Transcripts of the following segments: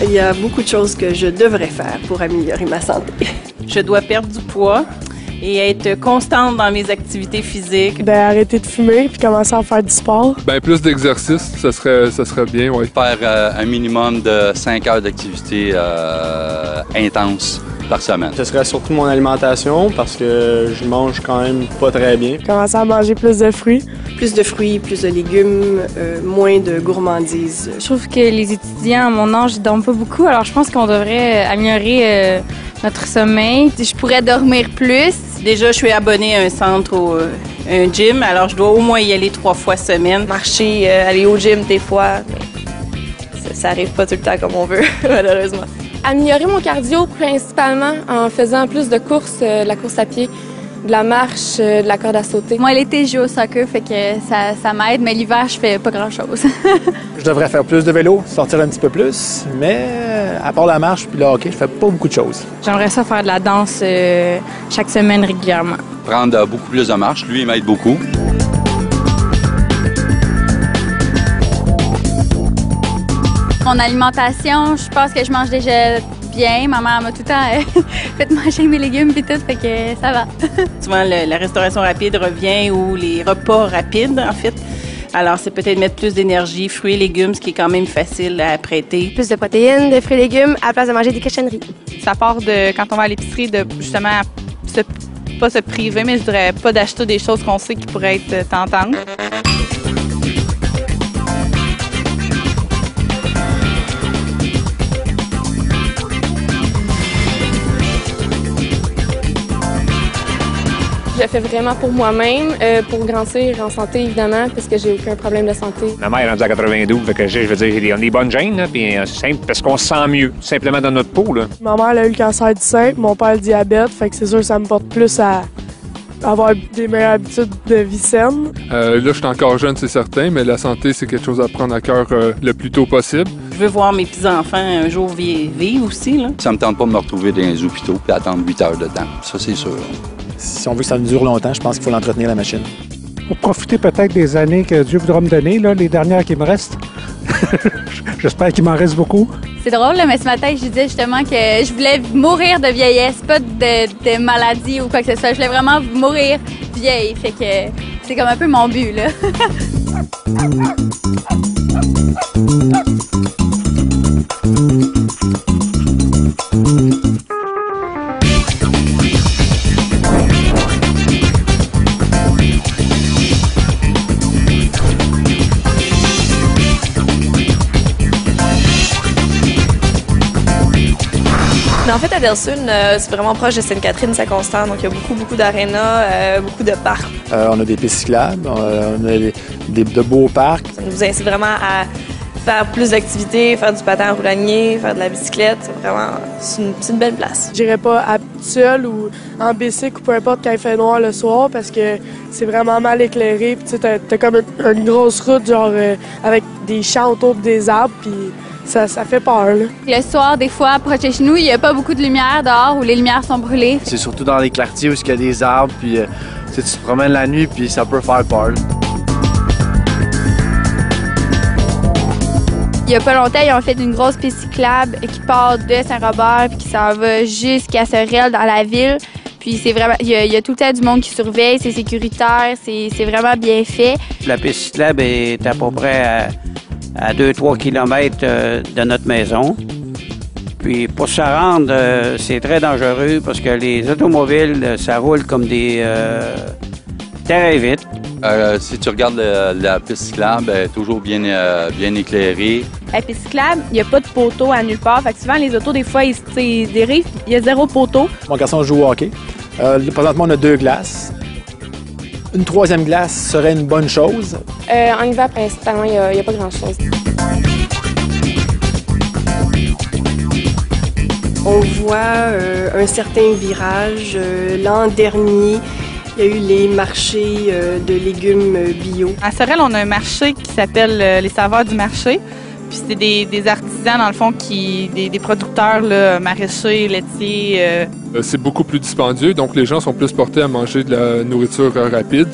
Il y a beaucoup de choses que je devrais faire pour améliorer ma santé. Je dois perdre du poids et être constante dans mes activités physiques. Arrêter de fumer puis commencer à faire du sport. Plus d'exercice, ça serait bien, oui. Faire un minimum de 5 heures d'activité intense par semaine. Ce serait surtout mon alimentation parce que je mange quand même pas très bien. Commencer à manger plus de fruits. Plus de fruits, plus de légumes, moins de gourmandises. Je trouve que les étudiants à mon âge ne dorment pas beaucoup, alors je pense qu'on devrait améliorer notre sommeil. Je pourrais dormir plus. Déjà, je suis abonnée à un centre, un gym, alors je dois au moins y aller 3 fois semaine. Marcher, aller au gym des fois, mais ça arrive pas tout le temps comme on veut, malheureusement. Améliorer mon cardio principalement en faisant plus de courses, de la course à pied, de la marche, de la corde à sauter. Moi, l'été, je joue au soccer, fait que ça m'aide, mais l'hiver, je fais pas grand-chose. Je devrais faire plus de vélo, sortir un petit peu plus, mais à part la marche puis le hockey, je fais pas beaucoup de choses. J'aimerais ça faire de la danse chaque semaine régulièrement. Prendre beaucoup plus de marche, lui, il m'aide beaucoup. Mon alimentation, je pense que je mange déjà bien. Ma mère m'a tout le temps fait manger mes légumes et tout, fait que ça va. Souvent, la restauration rapide revient ou les repas rapides, en fait. Alors, c'est peut-être mettre plus d'énergie, fruits et légumes, ce qui est quand même facile à prêter. Plus de protéines, de fruits et légumes, à la place de manger des cochonneries. Ça part de, quand on va à l'épicerie, de justement pas se priver, mais je dirais pas d'acheter des choses qu'on sait qui pourraient être tentantes. Je le fais vraiment pour moi-même, pour grandir en santé, évidemment, parce que j'ai aucun problème de santé. Ma mère est rendue à 92, fait que je veux dire, on est bonnes gènes, puis simple, parce qu'on se sent mieux, simplement dans notre peau. Là. Ma mère elle a eu le cancer du sein, mon père le diabète, fait que c'est sûr que ça me porte plus à avoir des meilleures habitudes de vie saine. Là, je suis encore jeune, c'est certain, mais la santé, c'est quelque chose à prendre à cœur le plus tôt possible. Je veux voir mes petits-enfants un jour vivre aussi, là. Ça me tente pas de me retrouver dans les hôpitaux et attendre 8 heures de temps. Ça, c'est sûr. Si on veut que ça dure longtemps, je pense qu'il faut l'entretenir, la machine. Pour profiter peut-être des années que Dieu voudra me donner, là, les dernières qui me restent. J'espère qu'il m'en reste beaucoup. C'est drôle, là, mais ce matin, je disais justement que je voulais mourir de vieillesse, pas de maladie ou quoi que ce soit. Je voulais vraiment mourir vieille, fait que c'est comme un peu mon but, là. Mais en fait, à Delsun, c'est vraiment proche de Sainte-Catherine-Saint-Constant, donc il y a beaucoup d'arénas, beaucoup de parcs. On a des pistes cyclables, on a de beaux parcs. Ça nous incite vraiment à faire plus d'activités, faire du patin roulanier, faire de la bicyclette. C'est une belle place. J'irais pas à seul ou en bicycle ou peu importe quand il fait noir le soir parce que c'est vraiment mal éclairé. Puis tu sais, t'as comme une grosse route genre avec des champs autour des arbres. Puis ça fait peur, là. Le soir, des fois, proche de chez nous, il n'y a pas beaucoup de lumière dehors où les lumières sont brûlées. C'est surtout dans les quartiers où il y a des arbres, puis tu te promènes la nuit, puis ça peut faire peur. Il n'y a pas longtemps, ils ont fait une grosse piste cyclable qui part de Saint-Robert puis qui s'en va jusqu'à Sorel dans la ville. Puis c'est vraiment, il y a tout le temps du monde qui surveille, c'est sécuritaire, c'est vraiment bien fait. La piste cyclable est à peu près à 2-3 km de notre maison. Puis pour se rendre, c'est très dangereux parce que les automobiles, ça roule comme des très vite. Si tu regardes la piste cyclable, elle est toujours bien éclairée. La piste cyclable, il n'y a pas de poteau à nulle part. Fait que souvent, les autos, des fois, ils dérivent. Il y a 0 poteau. Mon garçon joue au hockey. Présentement, on a 2 glaces. Une 3e glace serait une bonne chose. En hiver, principalement, il n'y a pas grand-chose. On voit un certain virage l'an dernier Il y a eu les marchés de légumes bio. À Sorel, on a un marché qui s'appelle les Saveurs du marché. Puis c'est des artisans, dans le fond, des producteurs là, maraîchers, laitiers. C'est beaucoup plus dispendieux, donc les gens sont plus portés à manger de la nourriture rapide,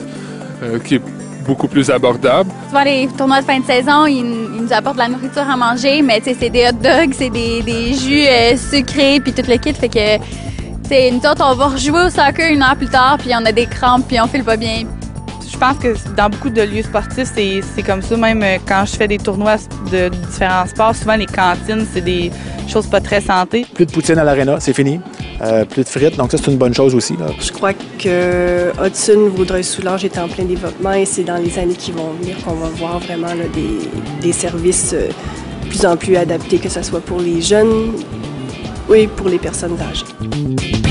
qui est beaucoup plus abordable. Souvent, les tournois de fin de saison, ils nous apportent de la nourriture à manger, mais c'est des hot dogs, c'est des jus sucrés, puis tout le kit. Fait que, nous autres, on va rejouer au soccer 1 heure plus tard, puis on a des crampes, puis on file pas bien. Je pense que dans beaucoup de lieux sportifs, c'est comme ça. Même quand je fais des tournois de différents sports, souvent les cantines, c'est des choses pas très santé. Plus de poutine à l'aréna, c'est fini. Plus de frites, donc ça, c'est une bonne chose aussi. Là. Je crois que Hudson, Vaudreuil-Soulanges est en plein développement et c'est dans les années qui vont venir qu'on va voir vraiment là, des services de plus en plus adaptés, que ce soit pour les jeunes ou pour les personnes âgées.